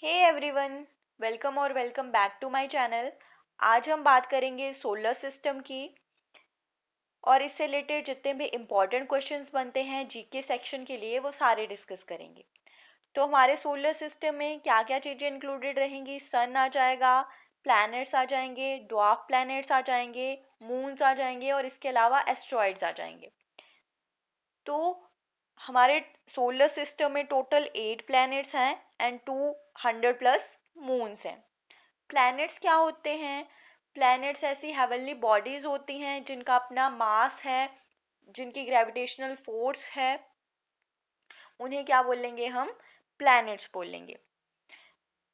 हे everyone, welcome और welcome back to my channel. आज हम बात करेंगे सोलर सिस्टम की और इससे रिलेटेड जितने भी इम्पोर्टेंट क्वेश्चंस बनते हैं जीके सेक्शन के लिए वो सारे डिस्कस करेंगे। तो हमारे सोलर सिस्टम में क्या क्या चीज़ें इंक्लूडेड रहेंगी? सन आ जाएगा, प्लैनेट्स आ जाएंगे, ड्वार्फ प्लैनेट्स आ जाएंगे, मून्स आ जाएंगे और इसके अलावा एस्ट्रॉइड्स आ जाएंगे। तो हमारे सोलर सिस्टम में टोटल 8 प्लैनेट्स हैं एंड 200+ मून्स हैं। प्लैनेट्स क्या होते हैं? प्लैनेट्स ऐसी हेवनली बॉडीज होती हैं जिनका अपना मास है, जिनकी ग्रेविटेशनल फोर्स है, उन्हें क्या बोलेंगे हम? प्लैनेट्स बोलेंगे।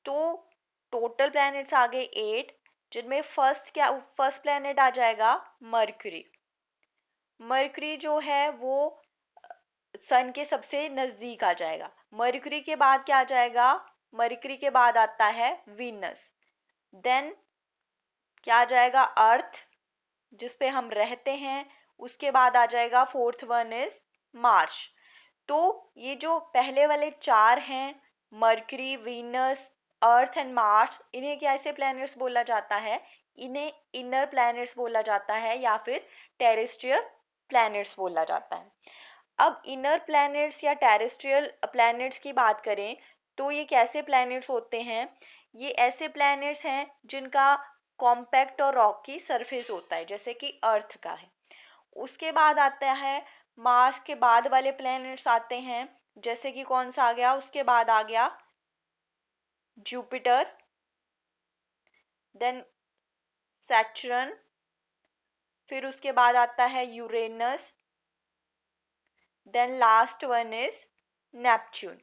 तो टोटल प्लैनेट्स आ गए 8, जिनमें फर्स्ट प्लैनेट आ जाएगा मरकरी। मरकरी जो है वो सन के सबसे नज़दीक आ जाएगा। मरकरी के बाद क्या आ जाएगा? मरकरी के बाद आता है वीनस। देन क्या आ जाएगा? अर्थ, जिस पे हम रहते हैं। उसके बाद आ जाएगा फोर्थ वन इज मार्स। तो ये जो पहले वाले 4 हैं, mercury, Venus, earth and Mars, इन्हें कैसे प्लैनेट्स बोला जाता है? इन्हें इनर प्लैनेट्स बोला जाता है या फिर टेरेस्ट्रियल प्लैनेट्स बोला जाता है। अब इनर प्लैनेट्स या टेरेस्ट्रियल प्लैनेट्स की बात करें तो ये कैसे प्लैनेट्स होते हैं? ये ऐसे प्लैनेट्स हैं जिनका कॉम्पैक्ट और रॉकी सरफेस होता है, जैसे कि अर्थ का है। उसके बाद आता है मार्स के बाद वाले प्लैनेट्स आते हैं, जैसे कि कौन सा आ गया? उसके बाद आ गया जुपिटर, देन सैटर्न, फिर उसके बाद आता है Uranus, then last one is Neptune.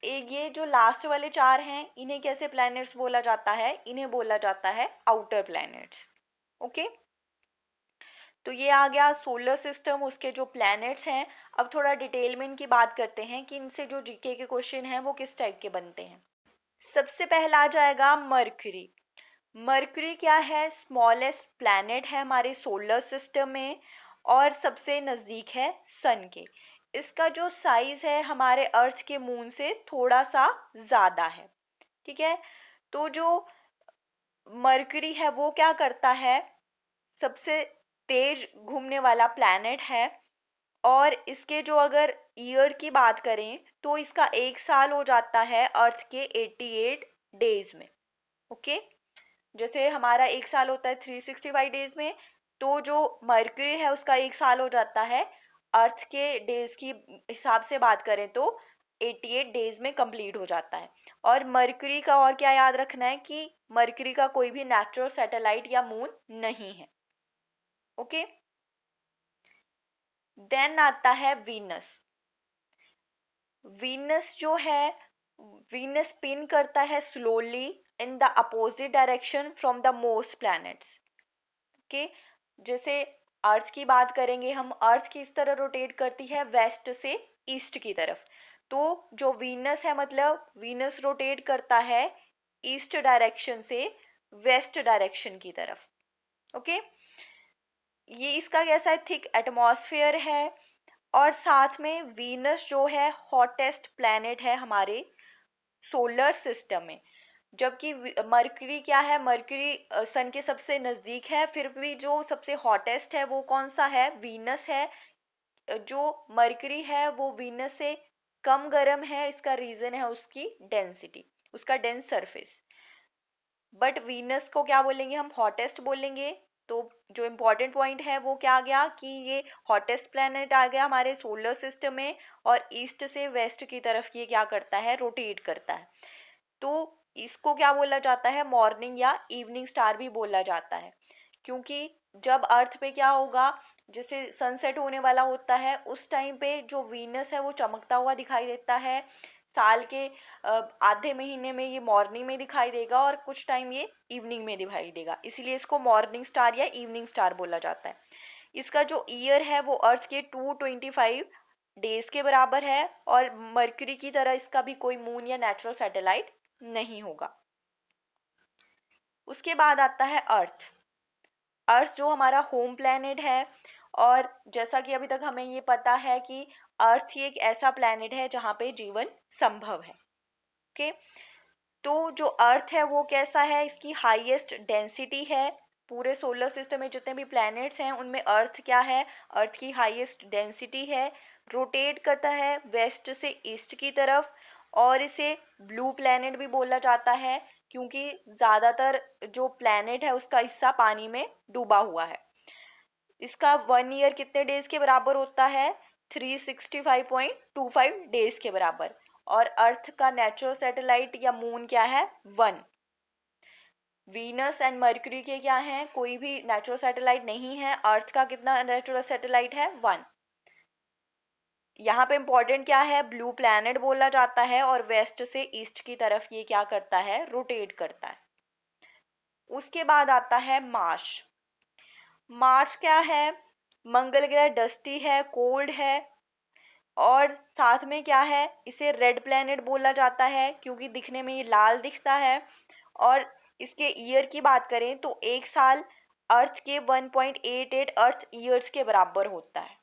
ये जो लास्ट वाले 4 हैं, इन्हें कैसे प्लैनेट्स बोला जाता है? इन्हें बोला जाता है आउटर प्लैनेट्स। ओके, तो ये आ गया सोलर सिस्टम, उसके जो प्लैनेट्स हैं। अब थोड़ा डिटेल में इनकी बात करते हैं कि इनसे जो जीके के क्वेश्चन हैं वो किस टाइप के बनते हैं। सबसे पहला आ जाएगा मरकरी। मरकरी क्या है? स्मॉलेस्ट प्लैनेट है हमारे सोलर सिस्टम में और सबसे नज़दीक है सन के। इसका जो साइज है हमारे अर्थ के मून से थोड़ा सा ज़्यादा है। ठीक है, तो जो मरकरी है वो क्या करता है? सबसे तेज घूमने वाला प्लैनेट है और इसके जो अगर ईयर की बात करें तो इसका 1 साल हो जाता है अर्थ के 88 डेज में। ओके, जैसे हमारा 1 साल होता है 365 डेज में, तो जो मरकरी है उसका 1 साल हो जाता है अर्थ के डेज की हिसाब से बात करें तो 88 डेज में कंप्लीट हो जाता है। और मरकरी का और क्या याद रखना है कि मरकरी का कोई भी नेचुरल सैटेलाइट या मून नहीं है। ओके, देन आता है वीनस। वीनस जो है, वीनस स्पिन करता है slowly in the opposite direction from the most planets. Okay, जैसे अर्थ की बात करेंगे हम, अर्थ किस तरह रोटेट करती है? वेस्ट से ईस्ट की तरफ। तो जो वीनस है, मतलब वीनस रोटेट करता है ईस्ट डायरेक्शन से वेस्ट डायरेक्शन की तरफ। ओके, ये इसका कैसा है? थिक एटमॉस्फेयर है और साथ में वीनस जो है हॉटेस्ट प्लैनेट है हमारे सोलर सिस्टम में। जबकि मरकरी क्या है? मरकरी सन के सबसे नज़दीक है, फिर भी जो सबसे हॉटेस्ट है वो कौन सा है? वीनस है। जो मरकरी है वो वीनस से कम गर्म है, इसका रीज़न है उसकी डेंसिटी, उसका डेंस सरफेस। बट वीनस को क्या बोलेंगे हम? हॉटेस्ट बोलेंगे। तो जो इम्पोर्टेंट पॉइंट है वो क्या आ गया कि ये हॉटेस्ट प्लैनेट आ गया हमारे सोलर सिस्टम में और ईस्ट से वेस्ट की तरफ ये क्या करता है? रोटेट करता है। तो इसको क्या बोला जाता है? मॉर्निंग या इवनिंग स्टार भी बोला जाता है, क्योंकि जब अर्थ पे क्या होगा, जैसे सनसेट होने वाला होता है उस टाइम पे जो वीनस है वो चमकता हुआ दिखाई देता है। साल के आधे महीने में ये मॉर्निंग में दिखाई देगा और कुछ टाइम ये इवनिंग में दिखाई देगा, इसीलिए इसको मॉर्निंग स्टार या इवनिंग स्टार बोला जाता है। इसका जो ईयर है वो अर्थ के 225 डेज के बराबर है और मरकरी की तरह इसका भी कोई मून या नेचुरल सैटेलाइट नहीं होगा। उसके बाद आता है अर्थ। अर्थ जो हमारा होम प्लैनेट है, और जैसा कि अभी तक हमें ये पता है कि अर्थ ही एक ऐसा प्लैनेट है जहाँ पे जीवन संभव है। ओके। तो जो अर्थ है वो कैसा है, इसकी हाईएस्ट डेंसिटी है। पूरे सोलर सिस्टम में जितने भी प्लैनेट्स हैं उनमें अर्थ क्या है, अर्थ की हाईएस्ट डेंसिटी है। रोटेट करता है वेस्ट से ईस्ट की तरफ, और इसे ब्लू प्लैनेट भी बोला जाता है क्योंकि ज़्यादातर जो प्लैनेट है उसका हिस्सा पानी में डूबा हुआ है। इसका 1 ईयर कितने डेज के बराबर होता है, 365.25 डेज के बराबर। और अर्थ का नेचुरल सैटेलाइट या मून क्या है, 1। वीनस एंड मर्क्यूरी के क्या हैं, कोई भी नेचुरल सैटेलाइट नहीं है। अर्थ का कितना नेचुरल सैटेलाइट है, 1। यहाँ पे इंपॉर्टेंट क्या है, ब्लू प्लैनेट बोला जाता है, और वेस्ट से ईस्ट की तरफ ये क्या करता है, रोटेट करता है। उसके बाद आता है मार्स। मार्स क्या है, मंगल ग्रह डस्टी है, कोल्ड है, और साथ में क्या है, इसे रेड प्लैनेट बोला जाता है क्योंकि दिखने में ये लाल दिखता है। और इसके ईयर की बात करें तो एक साल अर्थ के 1.88 अर्थ ईयर्स के बराबर होता है।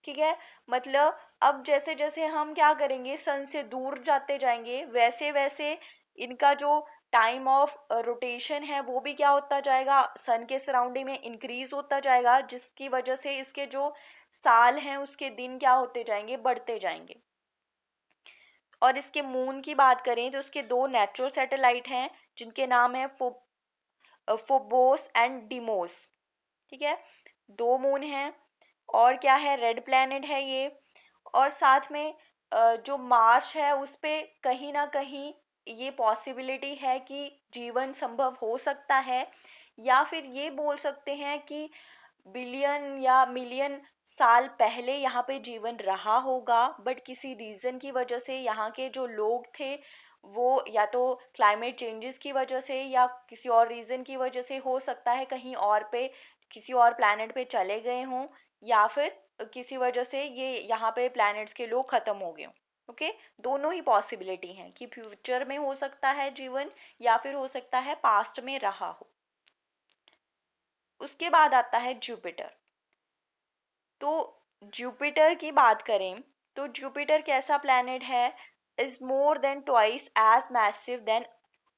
ठीक है, मतलब अब जैसे जैसे हम क्या करेंगे, सन से दूर जाते जाएंगे, वैसे वैसे इनका जो टाइम ऑफ रोटेशन है वो भी क्या होता जाएगा, सन के सराउंडिंग में इंक्रीज होता जाएगा, जिसकी वजह से इसके जो साल हैं उसके दिन क्या होते जाएंगे, बढ़ते जाएंगे। और इसके मून की बात करें तो उसके 2 नेचुरल सैटेलाइट हैं जिनके नाम है फोबोस एंड डिमोस। ठीक है, 2 मून हैं, और क्या है, रेड प्लैनेट है ये। और साथ में जो मार्स है उस पे कहीं ना कहीं ये पॉसिबिलिटी है कि जीवन संभव हो सकता है, या फिर ये बोल सकते हैं कि बिलियन या मिलियन साल पहले यहाँ पे जीवन रहा होगा, बट किसी रीज़न की वजह से यहाँ के जो लोग थे वो या तो क्लाइमेट चेंजेस की वजह से या किसी और रीज़न की वजह से, हो सकता है कहीं और पे किसी और प्लैनेट पे चले गए हों, या फिर किसी वजह से ये यहाँ पे प्लैनेट्स के लोग ख़त्म हो गए हों। ओके, दोनों ही पॉसिबिलिटी हैं कि फ्यूचर में हो सकता है जीवन, या फिर हो सकता है पास्ट में रहा हो। उसके बाद आता है जुपिटर। तो जुपिटर की बात करें तो जुपिटर कैसा प्लैनेट है, is more than twice as massive than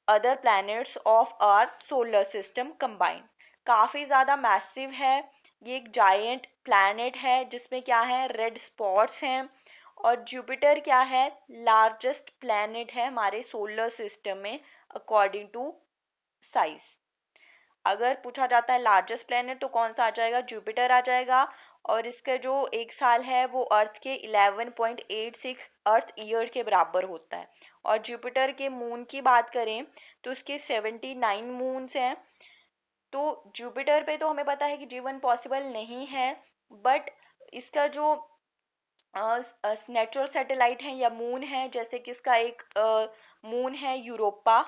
other planets of earth solar system combined. काफ़ी ज़्यादा मैसिव है, ये एक जायंट प्लैनेट है जिसमें क्या है, रेड स्पॉट्स हैं। और जुपिटर क्या है, लार्जेस्ट प्लैनेट है हमारे सोलर सिस्टम में अकॉर्डिंग टू साइज। अगर पूछा जाता है लार्जेस्ट प्लेनेट तो कौन सा आ जाएगा, जुपिटर आ जाएगा। और इसका जो एक साल है वो अर्थ के 11.86 अर्थ ईयर के बराबर होता है। और जुपिटर के मून की बात करें तो उसके 79 मून्स हैं। तो जुपिटर पे तो हमें पता है कि जीवन पॉसिबल नहीं है, बट इसका जो नेचुरल सैटेलाइट है या मून है, जैसे कि इसका एक मून है यूरोपा,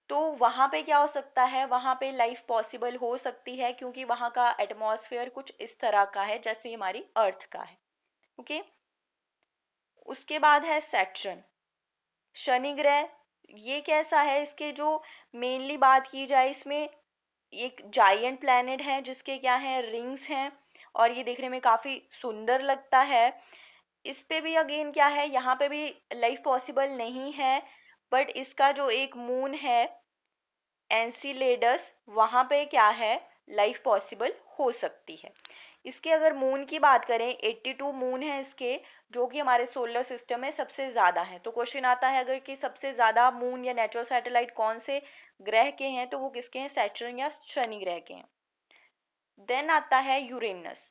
तो वहाँ पे क्या हो सकता है, वहाँ पे लाइफ पॉसिबल हो सकती है क्योंकि वहाँ का एटमॉस्फेयर कुछ इस तरह का है जैसे हमारी अर्थ का है। ओके, उसके बाद है सैटर्न, शनि ग्रह। ये कैसा है, इसके जो मेनली बात की जाए इसमें एक जायंट प्लैनेट है जिसके क्या है, रिंग्स हैं, और ये देखने में काफ़ी सुंदर लगता है। इस पे भी अगेन क्या है, यहाँ पे भी लाइफ पॉसिबल नहीं है, बट इसका जो एक मून है एनसीलेडस, वहाँ पे क्या है, लाइफ पॉसिबल हो सकती है। इसके अगर मून की बात करें, 82 मून है इसके, जो कि हमारे सोलर सिस्टम में सबसे ज़्यादा है। तो क्वेश्चन आता है अगर कि सबसे ज़्यादा मून या नेचुरल सैटेलाइट कौन से ग्रह के हैं, तो वो किसके हैं, सैटर्न या शनि ग्रह के हैं। देन आता है यूरेनस।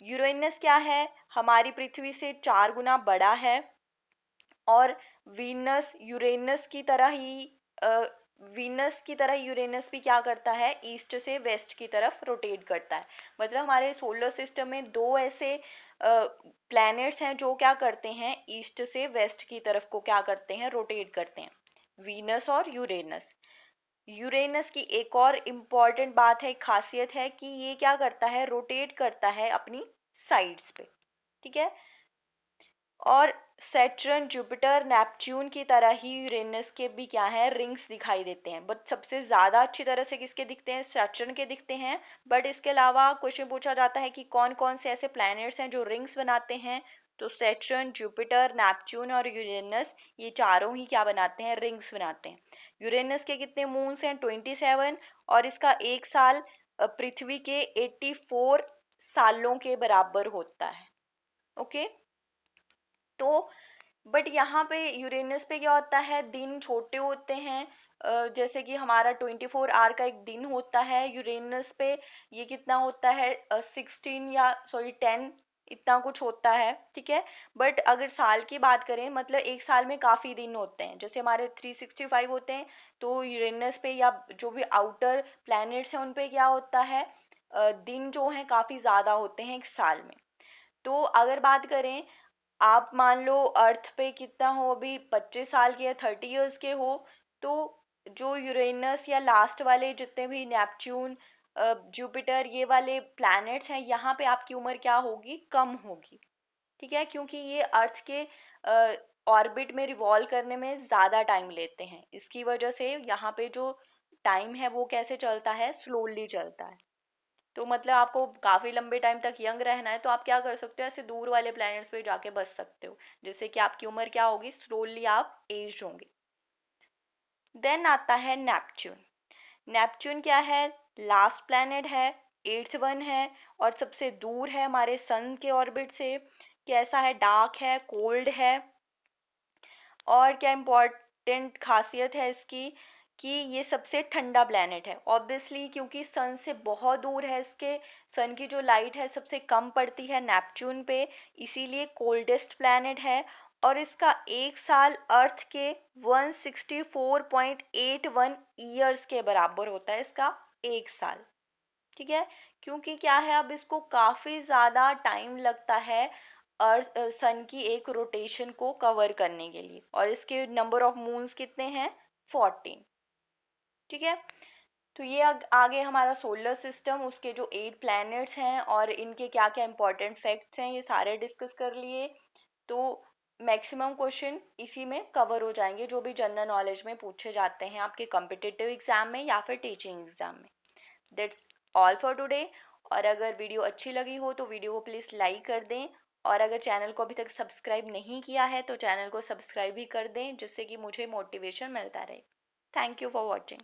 यूरेनस क्या है, हमारी पृथ्वी से 4 गुना बड़ा है, और वीनस यूरेनस की तरह ही वीनस की तरह यूरेनस भी क्या करता है, ईस्ट से वेस्ट की तरफ रोटेट करता है। मतलब हमारे सोलर सिस्टम में 2 ऐसे प्लैनेट्स हैं जो क्या करते हैं, ईस्ट से वेस्ट की तरफ को क्या करते हैं, रोटेट करते हैं, वीनस और यूरेनस। यूरेनस की एक और इम्पॉर्टेंट बात है, खासियत है कि ये क्या करता है, रोटेट करता है अपनी साइड्स पे। ठीक है, और सैटर्न जुपिटर नेपच्यून की तरह ही यूरेनस के भी क्या है, रिंग्स दिखाई देते हैं, बट सबसे ज़्यादा अच्छी तरह से किसके दिखते हैं, सैटर्न के दिखते हैं। बट इसके अलावा क्वेश्चन पूछा जाता है कि कौन कौन से ऐसे प्लैनेट्स हैं जो रिंग्स बनाते हैं, तो सैटर्न, जुपिटर, नेपच्यून और यूरेनस ये चारों ही क्या बनाते हैं, रिंग्स बनाते हैं। यूरेनस के कितने मून्स हैं, 27, और इसका एक साल पृथ्वी के 84 सालों के बराबर होता है। ओके, तो बट यहाँ पे यूरेनस पे क्या होता है, दिन छोटे होते हैं। जैसे कि हमारा 24 आवर का एक दिन होता है, यूरेनस पे ये कितना होता है, 16 या सॉरी 10, इतना कुछ होता है, ठीक है। बट अगर साल की बात करें, मतलब एक साल में काफ़ी दिन होते हैं, जैसे हमारे 365 होते हैं, तो यूरेनस पे या जो भी आउटर प्लैनेट्स हैं उन पे क्या होता है, दिन जो हैं काफ़ी ज़्यादा होते हैं एक साल में। तो अगर बात करें, आप मान लो अर्थ पे कितना हो, अभी 25 साल के या 30 इयर्स के हो, तो जो यूरेनस या लास्ट वाले जितने भी नेपच्यून, जुपिटर, ये वाले प्लैनेट्स हैं, यहाँ पे आपकी उम्र क्या होगी, कम होगी, ठीक है, क्योंकि ये अर्थ के ऑर्बिट में रिवॉल्व करने में ज़्यादा टाइम लेते हैं। इसकी वजह से यहाँ पे जो टाइम है वो कैसे चलता है, स्लोली चलता है। तो मतलब आपको काफी लंबे टाइम तक यंग रहना है, तो आप क्या कर सकते हो, ऐसे दूर वाले प्लैनेट्स पे जाके बस सकते हो, जिससे कि आपकी उम्र क्या होगी, स्लोली आप एज होंगे। देन आता है नेपच्यून। नेपच्यून क्या है, लास्ट प्लैनेट है, 8th वन है, और सबसे दूर है हमारे सन के ऑर्बिट से। कैसा है, डार्क है, कोल्ड है। और क्या इम्पोर्टेंट खासियत है इसकी, कि ये सबसे ठंडा प्लैनेट है, ऑब्वियसली क्योंकि सन से बहुत दूर है, इसके सन की जो लाइट है सबसे कम पड़ती है नेपच्यून पे, इसीलिए कोल्डेस्ट प्लैनेट है। और इसका एक साल अर्थ के 164.81 ईयर्स के बराबर होता है, इसका एक साल, ठीक है। क्योंकि क्या है, अब इसको काफ़ी ज़्यादा टाइम लगता है अर्थ सन की एक रोटेशन को कवर करने के लिए, और इसके नंबर ऑफ मून्स कितने हैं, 14, ठीक है। तो ये आगे हमारा सोलर सिस्टम, उसके जो 8 प्लैनेट्स हैं और इनके क्या क्या इंपॉर्टेंट फैक्ट्स हैं, ये सारे डिस्कस कर लिए। तो मैक्सिमम क्वेश्चन इसी में कवर हो जाएंगे, जो भी जनरल नॉलेज में पूछे जाते हैं आपके कम्पिटिटिव एग्जाम में या फिर टीचिंग एग्जाम में। That's all for today. और अगर वीडियो अच्छी लगी हो तो वीडियो को प्लीज़ लाइक कर दें, और अगर चैनल को अभी तक सब्सक्राइब नहीं किया है तो चैनल को सब्सक्राइब भी कर दें, जिससे कि मुझे मोटिवेशन मिलता रहे। Thank you for watching.